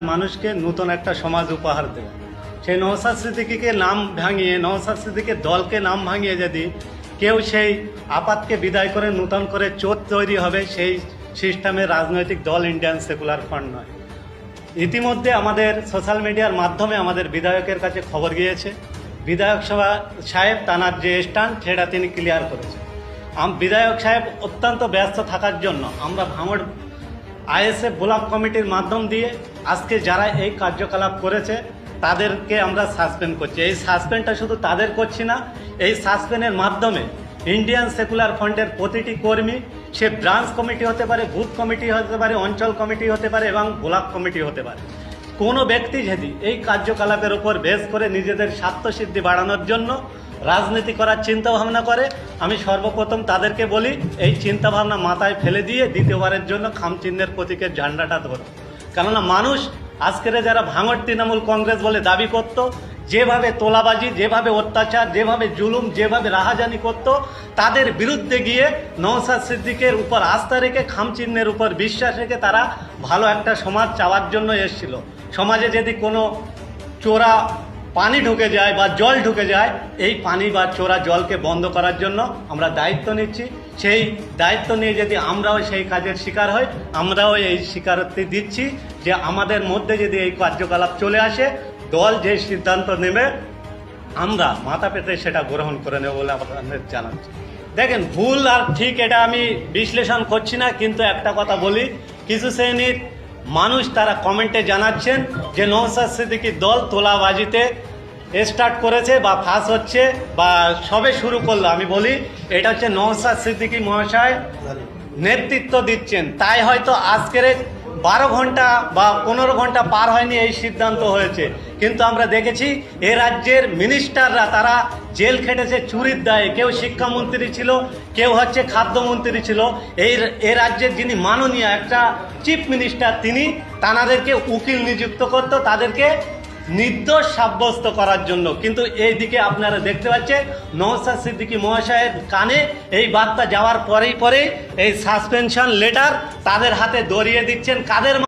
মানুষকে নতুন একটা সমাজ উপহার দেবে। সেই নওশাদ সিদ্দিকীকে নাম ভাঙিয়ে, নওশাদ সিদ্দিকীর দলকে নাম ভাঙিয়ে যদি কেউ সেই আপাতকে বিদায় করে নতুন করে চোট তৈরি হবে, সেই সিস্টেমের রাজনৈতিক দল ইন্ডিয়ান সেকুলার ফ্রন্ট নয়। ইতিমধ্যে আমাদের সোশ্যাল মিডিয়ার মাধ্যমে আমাদের বিধায়কের কাছে খবর গিয়েছে, বিধায়ক সভা সাহেব তানার যে স্ট্যান্ড সেটা তিনি ক্লিয়ার করেছেন। বিধায়ক সাহেব অত্যন্ত ব্যস্ত থাকার জন্য আমরা ভাঙড় আইএসএফ ব্লক কমিটির মাধ্যম দিয়ে আজকে যারা এই কার্যকলাপ করেছে তাদেরকে আমরা সাসপেন্ড করছি। এই সাসপেন্ডটা শুধু তাদের করছি না, এই সাসপেন্ডের মাধ্যমে ইন্ডিয়ান সেকুলার ফ্রন্টের প্রতিটি কর্মী, সে ব্রাঞ্চ কমিটি হতে পারে, বুথ কমিটি হতে পারে, অঞ্চল কমিটি হতে পারে এবং ব্লক কমিটি হতে পারে, কোনো ব্যক্তি যদি এই কার্যকলাপের উপর বেস করে নিজেদের স্বার্থসিদ্ধি বাড়ানোর জন্য রাজনীতি করার চিন্তাভাবনা করে, আমি সর্বপ্রথম তাদেরকে বলি এই চিন্তাভাবনা মাথায় ফেলে দিয়ে দ্বিতীয়বারের জন্য খামচিহ্নের প্রতীকের ঝান্ডাটা ধরো। কেননা মানুষ আজকের যারা ভাঙড় তৃণমূল কংগ্রেস বলে দাবি করত, যেভাবে তোলাবাজি, যেভাবে অত্যাচার, যেভাবে জুলুম, যেভাবে রাহাজানি করত, তাদের বিরুদ্ধে গিয়ে নওশাদ সিদ্দিকের উপর আস্থা রেখে, খামচিহ্নের উপর বিশ্বাস রেখে তারা ভালো একটা সমাজ চাওয়ার জন্য এসেছিল। সমাজে যদি কোনো চোরা পানি ঢুকে যায় বা জল ঢুকে যায়, এই পানি বা চোরা জলকে বন্ধ করার জন্য আমরা দায়িত্ব নিচ্ছি। সেই দায়িত্ব নিয়ে যদি আমরাও সেই কাজের শিকার হই, আমরাও এই স্বীকারোক্তি দিচ্ছি যে আমাদের মধ্যে যদি এই কার্যকলাপ চলে আসে, দল যে সিদ্ধান্ত নেবে আমরা মাথা পেতে সেটা গ্রহণ করে নেব বলে আপনাদের জানাচ্ছি। দেখেন, ভুল আর ঠিক এটা আমি বিশ্লেষণ করছি না, কিন্তু একটা কথা বলি, কিছু শ্রেণীর মানুষ তারা কমেন্টে জানাচ্ছেন যে নওশাদ সিদ্দিকীর দল তোলাবাজিতে স্টার্ট করেছে বা ফাঁস হচ্ছে বা সবে শুরু করলো। আমি বলি এটা হচ্ছে নওশাদ সিদ্দিকী মহাশয় নেতৃত্ব দিচ্ছেন, তাই হয়তো আজকের 12 ঘন্টা বা 15 ঘন্টা পার হয়নি এই সিদ্ধান্ত হয়েছে। কিন্তু আমরা দেখেছি এ রাজ্যের মিনিস্টাররা তারা জেল খেটেছে চুরির দায়ে। কেউ শিক্ষামন্ত্রী ছিল, কেউ হচ্ছে খাদ্যমন্ত্রী ছিল। এ রাজ্যের যিনি মাননীয় একটা চিফ মিনিস্টার, তিনি তাদেরকে উকিল নিযুক্ত করতো তাদেরকে নির্দোষ সাব্যস্ত করার জন্য। কিন্তু এই দিকে আপনারা দেখতে পাচ্ছেন নওশাদ সিদ্দিকী মহাশয়ের কানে এই বার্তা যাওয়ার পরেই এই সাসপেনশন লেটার তাদের হাতে ধরিয়ে দিচ্ছেন। কাদের